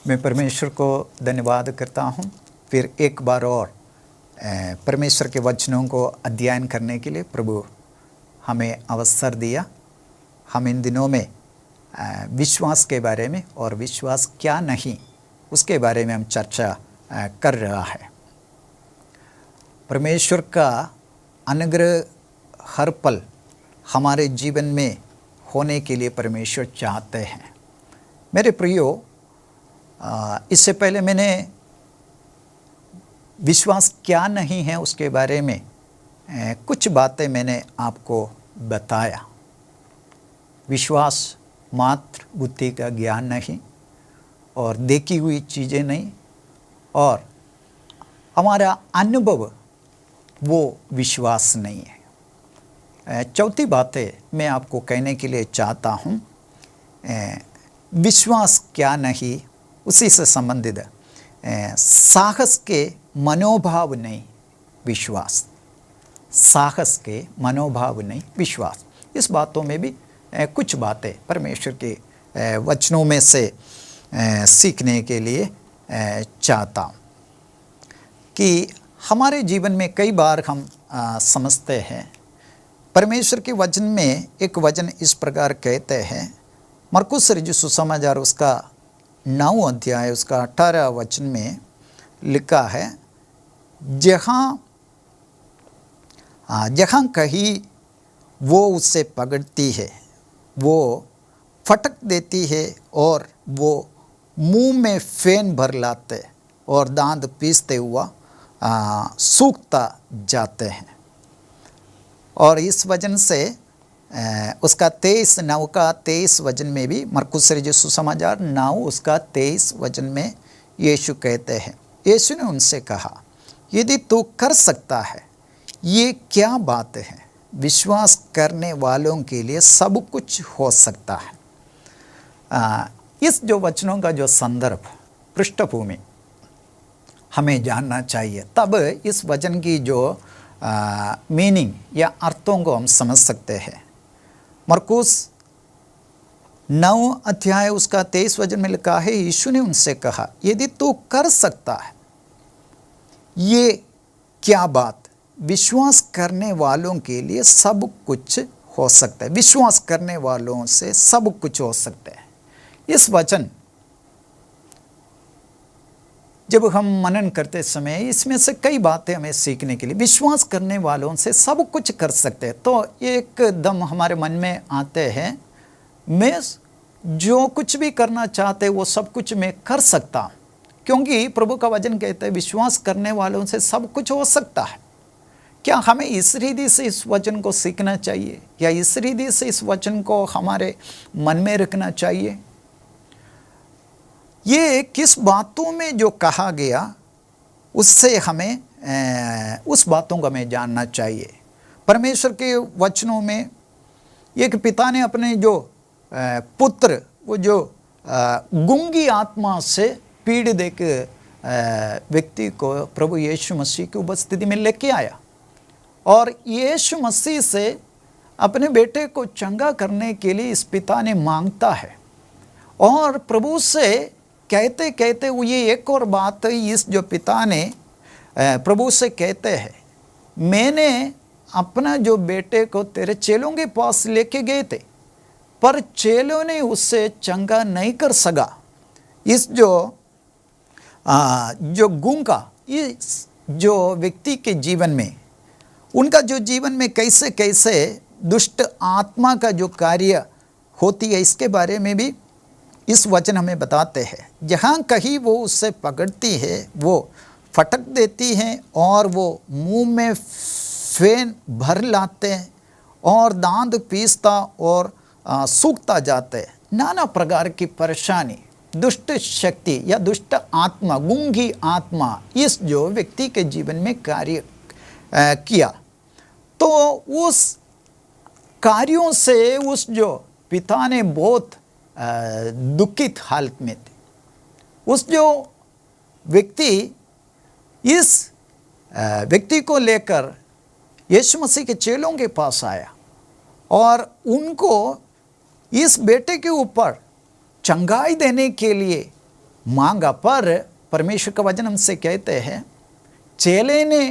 मैं परमेश्वर को धन्यवाद करता हूँ। फिर एक बार और परमेश्वर के वचनों को अध्ययन करने के लिए प्रभु हमें अवसर दिया। हम इन दिनों में विश्वास के बारे में और विश्वास क्या नहीं उसके बारे में हम चर्चा कर रहा है। परमेश्वर का अनुग्रह हर पल हमारे जीवन में होने के लिए परमेश्वर चाहते हैं। मेरे प्रियो, इससे पहले मैंने विश्वास क्या नहीं है उसके बारे में कुछ बातें मैंने आपको बताया। विश्वास मात्र बुद्धि का ज्ञान नहीं और देखी हुई चीज़ें नहीं और हमारा अनुभव वो विश्वास नहीं है। चौथी बातें मैं आपको कहने के लिए चाहता हूँ। विश्वास क्या नहीं उसी से संबंधित साहस के मनोभाव नहीं विश्वास, साहस के मनोभाव नहीं विश्वास। इस बातों में भी कुछ बातें परमेश्वर के वचनों में से सीखने के लिए चाहता हूँ कि हमारे जीवन में कई बार हम समझते हैं। परमेश्वर के वचन में एक वचन इस प्रकार कहते हैं, मरकुस रचित सुसमाचार उसका 9 अध्याय उसका 18 वचन में लिखा है, जहाँ कहीं वो उससे पकड़ती है वो फटक देती है और वो मुंह में फेन भर लाते और दांत पीसते हुआ सूखता जाते हैं। और इस वचन से उसका 23:9 का 23 वचन में भी मरकुस रचित सुसमाचार 9 उसका 23 वचन में यीशु कहते हैं, यीशु ने उनसे कहा, यदि तू कर सकता है ये क्या बात है, विश्वास करने वालों के लिए सब कुछ हो सकता है। इस जो वचनों का जो संदर्भ पृष्ठभूमि हमें जानना चाहिए, तब इस वचन की जो मीनिंग या अर्थों को हम समझ सकते हैं। मरकुस 9 अध्याय उसका 23 वचन में लिखा है, यीशु ने उनसे कहा, यदि तू कर सकता है ये क्या बात, विश्वास करने वालों के लिए सब कुछ हो सकता है। विश्वास करने वालों से सब कुछ हो सकता है। इस वचन जब हम मनन करते समय इसमें से कई बातें हमें सीखने के लिए, विश्वास करने वालों से सब कुछ कर सकते हैं, तो एकदम हमारे मन में आते हैं, मैं जो कुछ भी करना चाहते वो सब कुछ मैं कर सकता हूँ, क्योंकि प्रभु का वचन कहता है विश्वास करने वालों से सब कुछ हो सकता है। क्या हमें इस रीति से इस वचन को सीखना चाहिए या इस रीति से इस वचन को हमारे मन में रखना चाहिए? ये किस बातों में जो कहा गया उससे हमें उस बातों को हमें जानना चाहिए। परमेश्वर के वचनों में एक पिता ने अपने जो पुत्र वो जो गूंगी आत्मा से पीड़ित एक व्यक्ति को प्रभु यीशु मसीह की उपस्थिति में लेके आया और यीशु मसीह से अपने बेटे को चंगा करने के लिए इस पिता ने मांगता है और प्रभु से कहते कहते वो ये एक और बात इस जो पिता ने प्रभु से कहते हैं, मैंने अपना जो बेटे को तेरे चेलों के पास लेके गए थे पर चेलों ने उससे चंगा नहीं कर सका। इस जो गूंगा इस जो व्यक्ति के जीवन में, उनका जो जीवन में कैसे कैसे दुष्ट आत्मा का जो कार्य होती है इसके बारे में भी इस वचन हमें बताते हैं। जहाँ कहीं वो उससे पकड़ती है वो फटक देती हैं और वो मुंह में फेन भर लाते हैं और दांत पीसता और सूखता जाते हैं। नाना प्रकार की परेशानी, दुष्ट शक्ति या दुष्ट आत्मा, गूंगी आत्मा इस जो व्यक्ति के जीवन में कार्य किया, तो उस कार्यों से उस जो पिता ने बहुत दुखित हालत में थे। उस जो व्यक्ति इस व्यक्ति को लेकर यीशु मसीह के चेलों के पास आया और उनको इस बेटे के ऊपर चंगाई देने के लिए मांगा, पर परमेश्वर का वचन हमसे कहते हैं चेले ने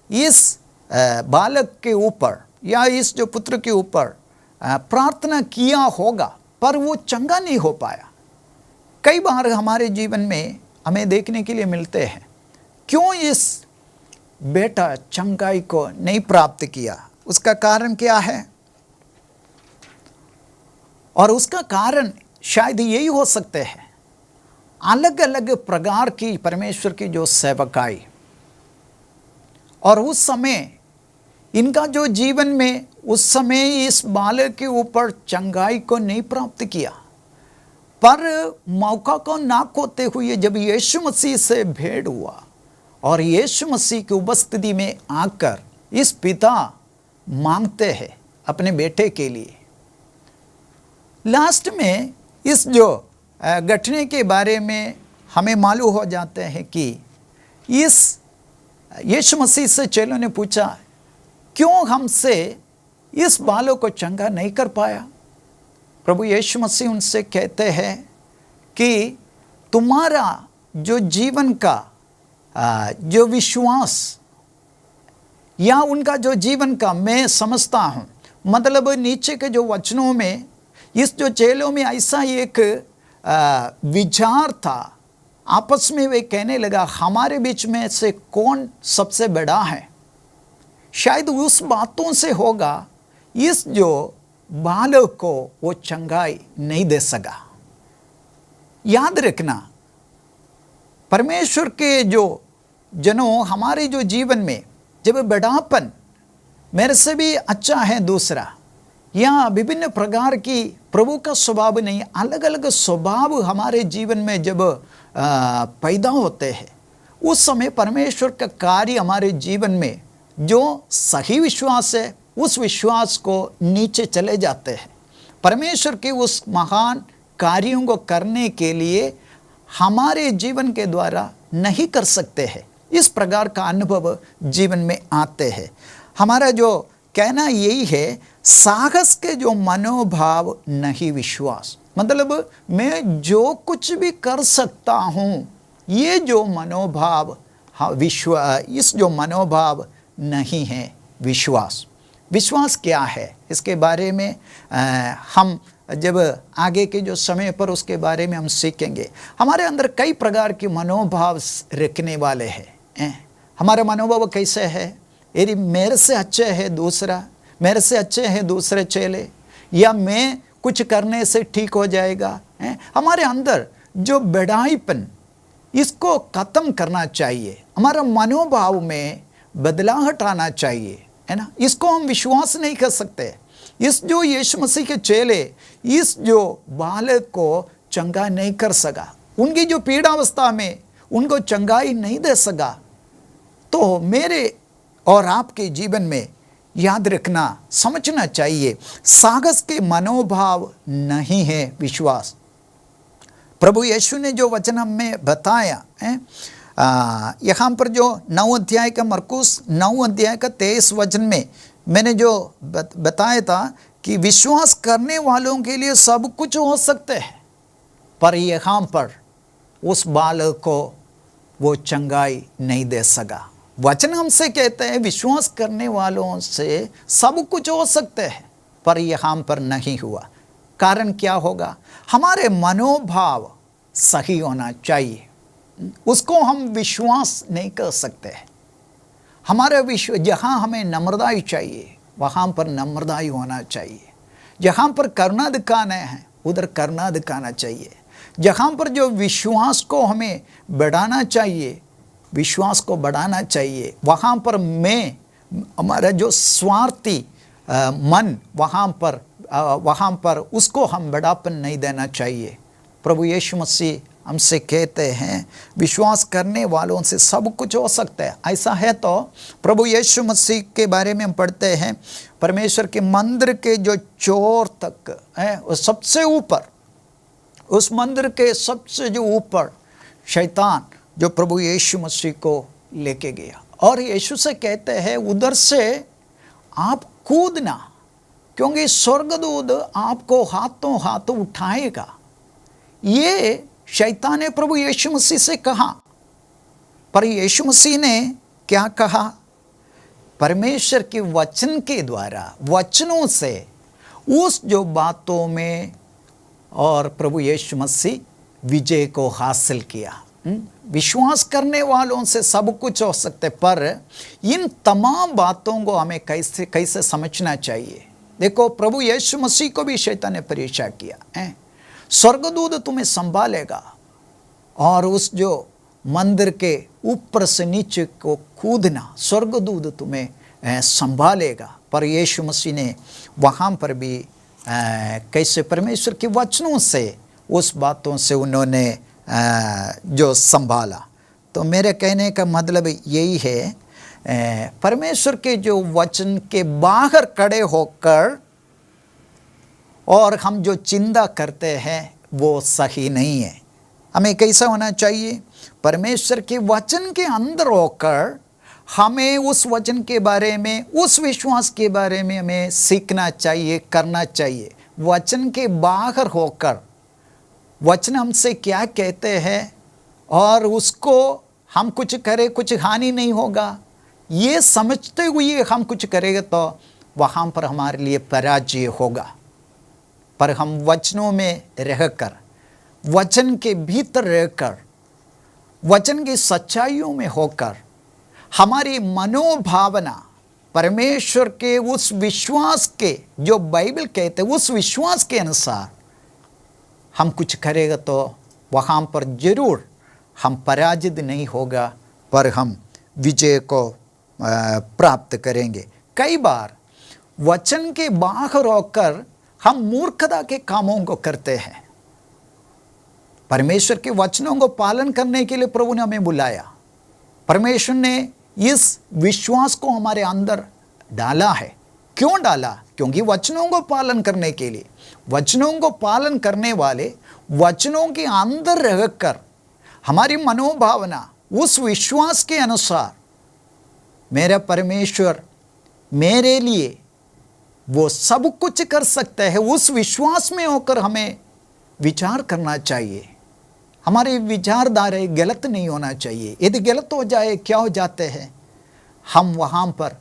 इस बालक के ऊपर या इस जो पुत्र के ऊपर प्रार्थना किया होगा, पर वो चंगा नहीं हो पाया। कई बार हमारे जीवन में हमें देखने के लिए मिलते हैं, क्यों इस बेटा चंगाई को नहीं प्राप्त किया, उसका कारण क्या है? और उसका कारण शायद यही हो सकते हैं, अलग अलग प्रकार की परमेश्वर की जो सेवकाई, और उस समय इनका जो जीवन में उस समय इस बालक के ऊपर चंगाई को नहीं प्राप्त किया, पर मौका को ना खोते हुए जब यीशु मसीह से भेंट हुआ और यीशु मसीह की उपस्थिति में आकर इस पिता मांगते हैं अपने बेटे के लिए, लास्ट में इस जो घटने के बारे में हमें मालूम हो जाते हैं कि इस यीशु मसीह से चेलों ने पूछा, क्यों हमसे इस बालक को चंगा नहीं कर पाया? प्रभु यीशु मसीह उनसे कहते हैं कि तुम्हारा जो जीवन का जो विश्वास या उनका जो जीवन का, मैं समझता हूँ, मतलब नीचे के जो वचनों में इस जो चेलों में ऐसा एक विचार था, आपस में वे कहने लगा हमारे बीच में से कौन सबसे बड़ा है। शायद उस बातों से होगा इस जो बालक को वो चंगाई नहीं दे सका। याद रखना, परमेश्वर के जो जनों, हमारे जो जीवन में जब बड़ापन मेरे से भी अच्छा है दूसरा, या विभिन्न प्रकार की प्रभु का स्वभाव नहीं, अलग अलग स्वभाव हमारे जीवन में जब पैदा होते हैं, उस समय परमेश्वर का कार्य हमारे जीवन में जो सही विश्वास है उस विश्वास को नीचे चले जाते हैं। परमेश्वर के उस महान कार्यों को करने के लिए हमारे जीवन के द्वारा नहीं कर सकते हैं। इस प्रकार का अनुभव जीवन में आते हैं। हमारा जो कहना यही है, साहस के जो मनोभाव नहीं विश्वास, मतलब मैं जो कुछ भी कर सकता हूँ, ये जो मनोभाव इस जो मनोभाव नहीं है विश्वास। विश्वास क्या है, इसके बारे में हम जब आगे के जो समय पर उसके बारे में हम सीखेंगे। हमारे अंदर कई प्रकार के मनोभाव रखने वाले हैं। हमारा मनोभाव कैसे है? यदि मेरे से अच्छे है दूसरा, मेरे से अच्छे हैं दूसरे चेले, या मैं कुछ करने से ठीक हो जाएगा। हमारे अंदर जो बड़ाईपन, इसको ख़त्म करना चाहिए। हमारा मनोभाव में बदलाव आना चाहिए, है ना। इसको हम विश्वास नहीं कर सकते। इस जो यीशु मसीह के चेले इस जो बालक को चंगा नहीं कर सका, उनकी जो पीड़ावस्था में उनको चंगाई नहीं दे सका, तो मेरे और आपके जीवन में याद रखना, समझना चाहिए, साहस के मनोभाव नहीं है विश्वास। प्रभु यीशु ने जो वचन हमें बताया है, यहाँ पर जो 9 अध्याय का, मरकुस 9 अध्याय का 23 वचन में मैंने जो बताया था कि विश्वास करने वालों के लिए सब कुछ हो सकते हैं, पर यहाँ पर उस बालक को वो चंगाई नहीं दे सका। वचन हमसे कहते हैं विश्वास करने वालों से सब कुछ हो सकते हैं, पर यहाँ पर नहीं हुआ। कारण क्या होगा? हमारे मनोभाव सही होना चाहिए, उसको हम विश्वास नहीं कर सकते। हमारे जहाँ हमें नम्रता चाहिए वहाँ पर नम्रता होना चाहिए। जहाँ पर करुणा दिखाना है उधर करुणा दिखाना चाहिए। जहाँ पर जो विश्वास को हमें बढ़ाना चाहिए, विश्वास को बढ़ाना चाहिए, वहाँ पर मैं हमारा जो स्वार्थी मन, वहाँ पर उसको हम बढ़ापन नहीं देना चाहिए। प्रभु यीशु मसीह हमसे कहते हैं विश्वास करने वालों से सब कुछ हो सकता है। ऐसा है तो प्रभु यीशु मसीह के बारे में हम पढ़ते हैं, परमेश्वर के मंदिर के जो चोर तक है, सबसे ऊपर, उस मंदिर के सबसे जो ऊपर शैतान जो प्रभु यीशु मसीह को लेके गया, और यीशु से कहते हैं उधर से आप कूदना, क्योंकि स्वर्गदूत आपको हाथों हाथों उठाएगा। ये शैतान ने प्रभु यीशु मसीह से कहा, पर यीशु मसीह ने क्या कहा? परमेश्वर के वचन के द्वारा, वचनों से उस जो बातों में और प्रभु यीशु मसीह विजय को हासिल किया। विश्वास करने वालों से सब कुछ हो सकते, पर इन तमाम बातों को हमें कैसे कैसे समझना चाहिए। देखो, प्रभु यीशु मसीह को भी शैतान ने परीक्षा किया। स्वर्गदूत तुम्हें संभालेगा और उस जो मंदिर के ऊपर से नीचे को कूदना, स्वर्गदूत तुम्हें संभालेगा। पर यीशु मसीह ने वहाँ पर भी कैसे परमेश्वर के वचनों से, उस बातों से उन्होंने जो संभाला। तो मेरे कहने का मतलब यही है, परमेश्वर के जो वचन के बाहर खड़े होकर और हम जो चिंता करते हैं वो सही नहीं है। हमें कैसा होना चाहिए? परमेश्वर के वचन के अंदर होकर हमें उस वचन के बारे में, उस विश्वास के बारे में हमें सीखना चाहिए, करना चाहिए। वचन के बाहर होकर वचन हमसे क्या कहते हैं और उसको हम कुछ करें, कुछ हानि नहीं होगा, ये समझते हुए हम कुछ करेंगे तो वहाँ पर हमारे लिए पराजय होगा। पर हम वचनों में रहकर, वचन के भीतर रहकर, वचन की सच्चाइयों में होकर, हमारी मनोभावना परमेश्वर के उस विश्वास के, जो बाइबल कहते हैं उस विश्वास के अनुसार हम कुछ करेगा तो वहाँ पर जरूर हम पराजित नहीं होगा, पर हम विजय को प्राप्त करेंगे। कई बार वचन के बाहर होकर हम मूर्खता के कामों को करते हैं। परमेश्वर के वचनों को पालन करने के लिए प्रभु ने हमें बुलाया। परमेश्वर ने इस विश्वास को हमारे अंदर डाला है। क्यों डाला? क्योंकि वचनों को पालन करने के लिए। वचनों को पालन करने वाले वचनों के अंदर रहकर हमारी मनोभावना उस विश्वास के अनुसार, मेरा परमेश्वर मेरे लिए वो सब कुछ कर सकता है, उस विश्वास में होकर हमें विचार करना चाहिए। हमारे विचारधारा गलत नहीं होना चाहिए। यदि गलत हो जाए, क्या हो जाते हैं? हम वहाँ पर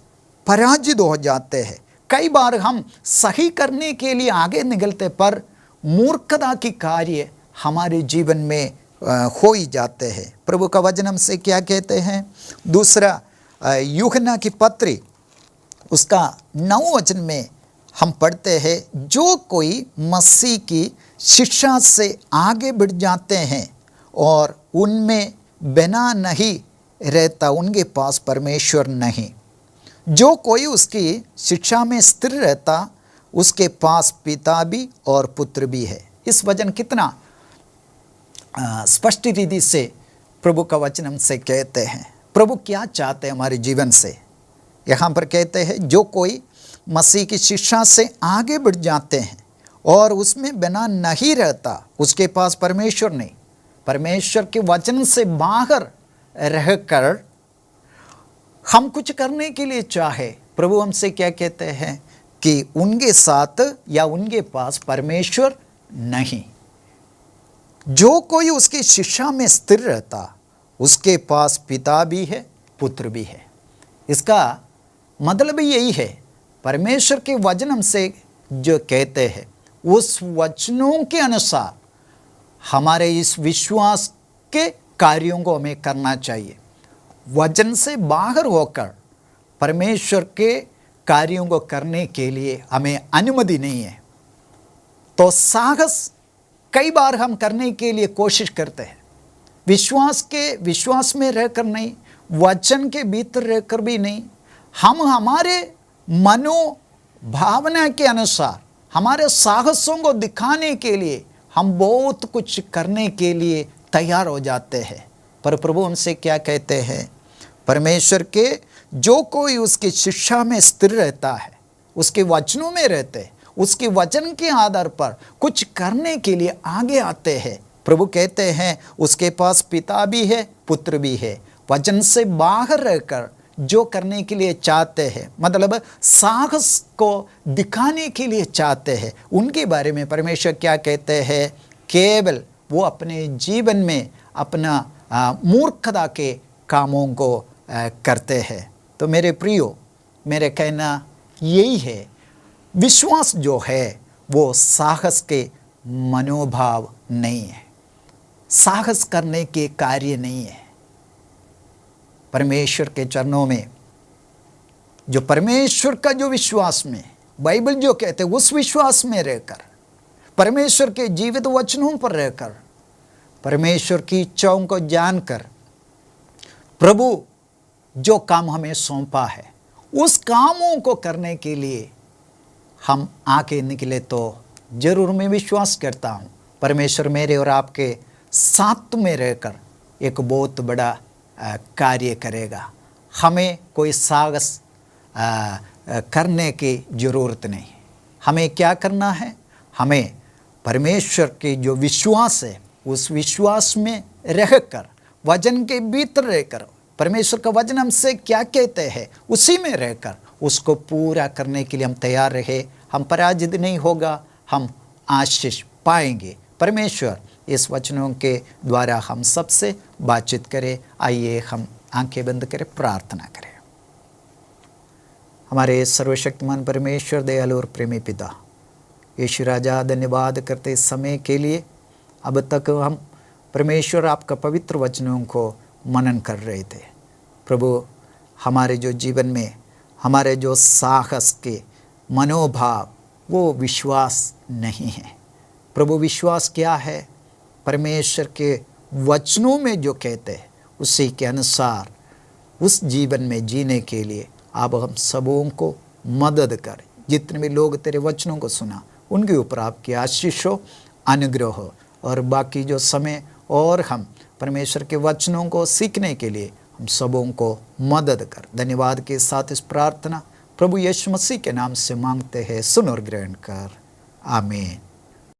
पराजित हो जाते हैं। कई बार हम सही करने के लिए आगे निकलते, पर मूर्खता की कार्य हमारे जीवन में हो ही जाते हैं। प्रभु का वचन हमसे क्या कहते हैं? दूसरा यूहन्ना की पत्री उसका 9 वचन में हम पढ़ते हैं, जो कोई मसीह की शिक्षा से आगे बढ़ जाते हैं और उनमें बना नहीं रहता, उनके पास परमेश्वर नहीं। जो कोई उसकी शिक्षा में स्थिर रहता, उसके पास पिता भी और पुत्र भी है। इस वचन कितना स्पष्ट रीति से प्रभु का वचन हमसे कहते हैं। प्रभु क्या चाहते हैं हमारे जीवन से? यहाँ पर कहते हैं, जो कोई मसीह की शिक्षा से आगे बढ़ जाते हैं और उसमें बना नहीं रहता, उसके पास परमेश्वर नहीं। परमेश्वर के वचन से बाहर रहकर हम कुछ करने के लिए चाहे, प्रभु हमसे क्या कहते हैं कि उनके साथ या उनके पास परमेश्वर नहीं। जो कोई उसकी शिक्षा में स्थिर रहता, उसके पास पिता भी है, पुत्र भी है। इसका मतलब यही है, परमेश्वर के वचन हमसे जो कहते हैं उस वचनों के अनुसार हमारे इस विश्वास के कार्यों को हमें करना चाहिए। वचन से बाहर होकर परमेश्वर के कार्यों को करने के लिए हमें अनुमति नहीं है। तो साहस कई बार हम करने के लिए कोशिश करते हैं, विश्वास में रहकर नहीं, वचन के भीतर रहकर भी नहीं। हम हमारे मनोभावना के अनुसार हमारे साहसों को दिखाने के लिए हम बहुत कुछ करने के लिए तैयार हो जाते हैं। पर प्रभु हमसे क्या कहते हैं? परमेश्वर के जो कोई उसकी शिक्षा में स्थिर रहता है, उसके वचनों में रहते, उसके वचन के आधार पर कुछ करने के लिए आगे आते हैं। प्रभु कहते हैं उसके पास पिता भी है, पुत्र भी है। वचन से बाहर रहकर जो करने के लिए चाहते हैं, मतलब साहस को दिखाने के लिए चाहते हैं, उनके बारे में परमेश्वर क्या कहते हैं? केवल वो अपने जीवन में अपना मूर्खता के कामों को करते हैं। तो मेरे प्रियो, मेरे कहना यही है, विश्वास जो है वो साहस के मनोभाव नहीं है, साहस करने के कार्य नहीं है। परमेश्वर के चरणों में जो परमेश्वर का जो विश्वास में, बाइबल जो कहते हैं उस विश्वास में रहकर, परमेश्वर के जीवित वचनों पर रहकर, परमेश्वर की इच्छाओं को जानकर, प्रभु जो काम हमें सौंपा है उस कामों को करने के लिए हम आगे निकले तो जरूर मैं विश्वास करता हूँ परमेश्वर मेरे और आपके साथ में रहकर एक बहुत बड़ा कार्य करेगा। हमें कोई साहस करने की ज़रूरत नहीं। हमें क्या करना है? हमें परमेश्वर के जो विश्वास है उस विश्वास में रहकर, वचन के भीतर रहकर, परमेश्वर का वचन हमसे क्या कहते हैं उसी में रहकर उसको पूरा करने के लिए हम तैयार रहे। हम पराजित नहीं होगा, हम आशीष पाएंगे। परमेश्वर इस वचनों के द्वारा हम सबसे बातचीत करें। आइए हम आंखें बंद करें, प्रार्थना करें। हमारे सर्वशक्तिमान परमेश्वर, दयालु और प्रेमी पिता, यीशु राजा, धन्यवाद करते इस समय के लिए। अब तक हम परमेश्वर आपका पवित्र वचनों को मनन कर रहे थे। प्रभु, हमारे जो जीवन में हमारे जो साहस के मनोभाव वो विश्वास नहीं है। प्रभु, विश्वास क्या है? परमेश्वर के वचनों में जो कहते हैं उसी के अनुसार उस जीवन में जीने के लिए आप हम सबों को मदद कर। जितने भी लोग तेरे वचनों को सुना उनके ऊपर आपकी आशीष हो, अनुग्रह हो, और बाकी जो समय और हम परमेश्वर के वचनों को सीखने के लिए हम सबों को मदद कर। धन्यवाद के साथ इस प्रार्थना प्रभु यीशु मसीह के नाम से मांगते हैं, सुन और ग्रहण कर। आमीन।